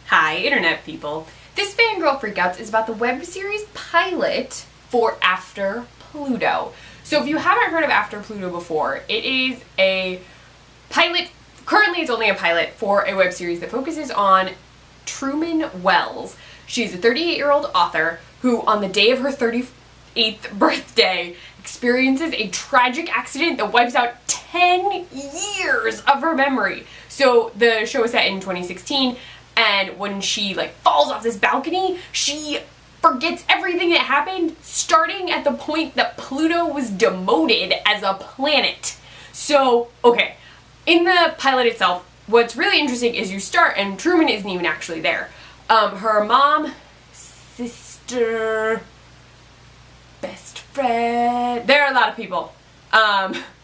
Hi, Internet people. This Fangirl Freakouts is about the web series pilot for After Pluto. So if you haven't heard of After Pluto before, it is a pilot, currently it's only a pilot for a web series that focuses on Truman Wells. She's a 38-year-old author who, on the day of her 38th birthday, experiences a tragic accident that wipes out 10 years of her memory. So the show is set in 2016, and when she falls off this balcony, she forgets everything that happened, starting at the point that Pluto was demoted as a planet. So, okay, in the pilot itself, what's really interesting is you start and Truman isn't even actually there. Her mom, sister, best friend, there are a lot of people,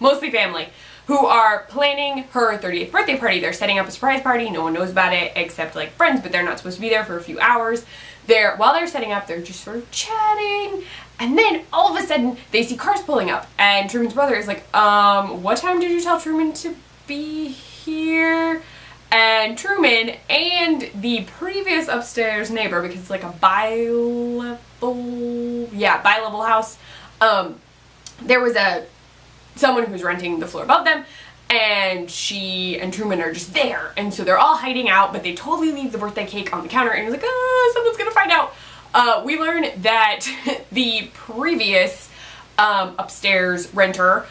mostly family, who are planning her 30th birthday party. They're setting up a surprise party. No one knows about it except friends, but they're not supposed to be there for a few hours. While they're setting up, they're just sort of chatting, and then all of a sudden they see cars pulling up, and Truman's brother is like, what time did you tell Truman to be here? And Truman and the previous upstairs neighbor, because it's like a bi-level house, there was someone who's renting the floor above them, and she and Truman are just there, and so they're all hiding out, but they totally leave the birthday cake on the counter, and he's like, someone's gonna find out. We learn that the previous upstairs renter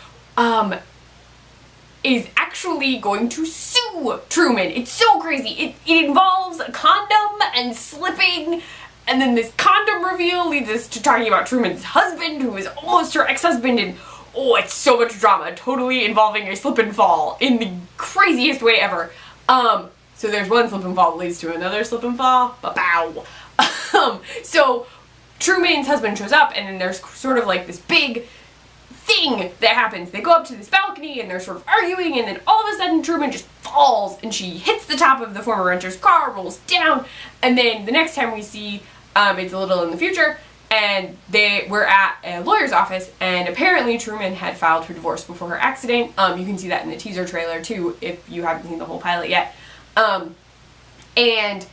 is actually going to sue Truman. It's so crazy. It involves a condom and slipping, and then this condom reveal leads us to talking about Truman's husband, who is almost her ex-husband, and oh, it's so much drama, totally involving a slip and fall in the craziest way ever. So there's one slip and fall that leads to another slip and fall, ba-bow. So Truman's husband shows up, and then there's sort of this big thing that happens. They go up to this balcony, and they're sort of arguing, and then all of a sudden Truman just falls, and she hits the top of the former renter's car, rolls down, and then the next time we see, it's a little in the future, and we're at a lawyer's office, and apparently Truman had filed for divorce before her accident. You can see that in the teaser trailer too, if you haven't seen the whole pilot yet. And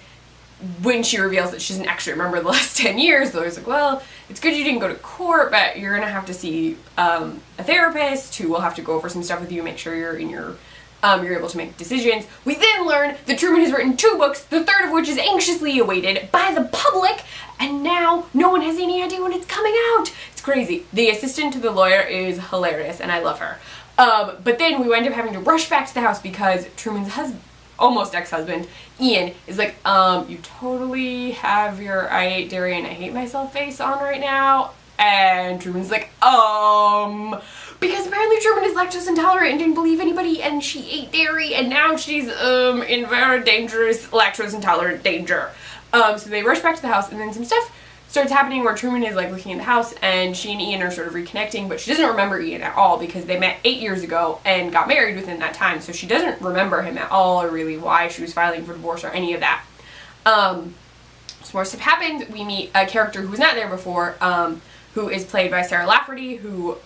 when she reveals that she doesn't actually remember the last 10 years, the lawyer's like, well, it's good you didn't go to court, but you're gonna have to see a therapist who will have to go over some stuff with you, make sure you're able to make decisions. We then learn that Truman has written 2 books, the third of which is anxiously awaited by the public, and now no one has any idea when it's coming out. It's crazy. The assistant to the lawyer is hilarious, and I love her. But then we wind up having to rush back to the house because Truman's almost ex-husband, Ian, is like, you totally have your I ate dairy and I hate myself face on right now. And Truman's like, because apparently Truman is lactose intolerant and didn't believe anybody, and she ate dairy, and now she's, in very dangerous lactose intolerant danger. So they rush back to the house, and then some stuff starts happening where Truman is looking in the house, and she and Ian are sort of reconnecting, but she doesn't remember Ian at all because they met 8 years ago and got married within that time, so she doesn't remember him at all, or really why she was filing for divorce or any of that. So more stuff happens. We meet a character who was not there before, who is played by Sarah Lafferty, who,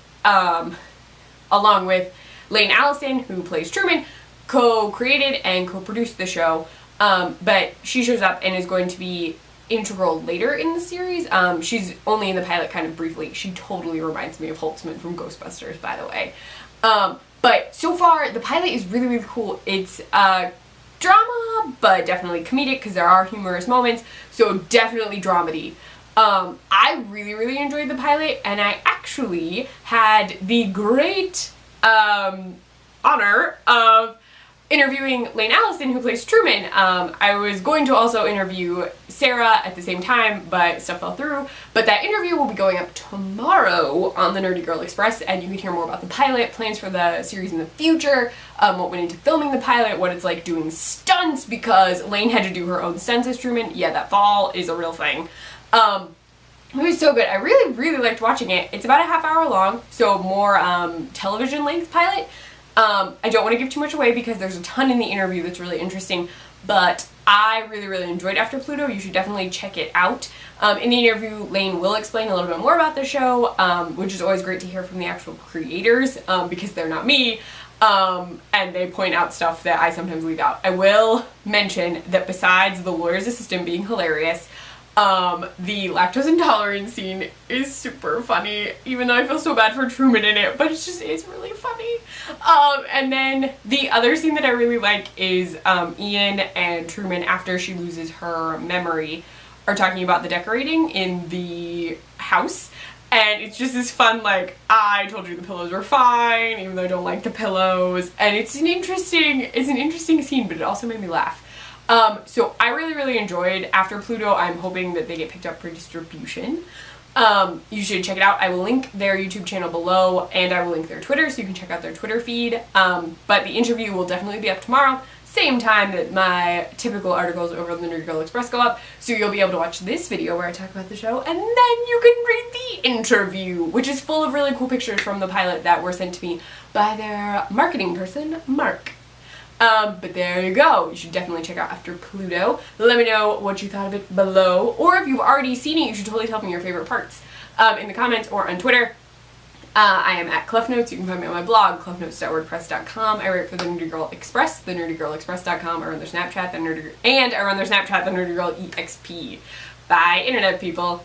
along with Lane Allison, who plays Truman, co-created and co-produced the show, but she shows up and is going to be integral later in the series. She's only in the pilot kind of briefly. She totally reminds me of Holtzman from Ghostbusters, by the way. But so far, the pilot is really, really cool. It's drama, but definitely comedic because there are humorous moments, so definitely dramedy. I really, really enjoyed the pilot, and I actually had the great honor of interviewing Lane Allison, who plays Truman. I was going to also interview Sarah at the same time, but stuff fell through. But that interview will be going up tomorrow on the Nerdy Girl Express, and you can hear more about the pilot, plans for the series in the future, what went into filming the pilot, what it's like doing stunts, because Lane had to do her own stunts as Truman. Yeah, that fall is a real thing. It was so good. I really, really liked watching it. It's about a half hour long, so more television length pilot. I don't want to give too much away because there's a ton in the interview that's really interesting, but I really, really enjoyed After Pluto. You should definitely check it out. In the interview, Lane will explain a little bit more about the show, which is always great to hear from the actual creators, because they're not me. And they point out stuff that I sometimes leave out. I will mention that besides the lawyer's assistant being hilarious, the lactose intolerance scene is super funny, even though I feel so bad for Truman in it, but it's really funny. And then the other scene that I really like is Ian and Truman, after she loses her memory, are talking about the decorating in the house. And it's just this fun, like, I told you the pillows were fine, even though I don't like the pillows. And it's an interesting scene, but it also made me laugh. So I really, really enjoyed After Pluto. I'm hoping that they get picked up for distribution. You should check it out. I will link their YouTube channel below, and I will link their Twitter, so you can check out their Twitter feed. But the interview will definitely be up tomorrow, same time that my typical articles over on the Nerdy Girl Express go up, so you'll be able to watch this video where I talk about the show, and then you can read the interview, which is full of really cool pictures from the pilot that were sent to me by their marketing person, Mark. But there you go. You should definitely check out After Pluto. Let me know what you thought of it below, or if you've already seen it, you should totally tell me your favorite parts in the comments or on Twitter. I am at Cliff Notes. You can find me on my blog, cliffnotes.wordpress.com. I write for the Nerdy Girl Express, thenerdygirlexpress.com. I run their Snapchat, and I run their Snapchat, the Nerdy Girl EXP. Bye, Internet people.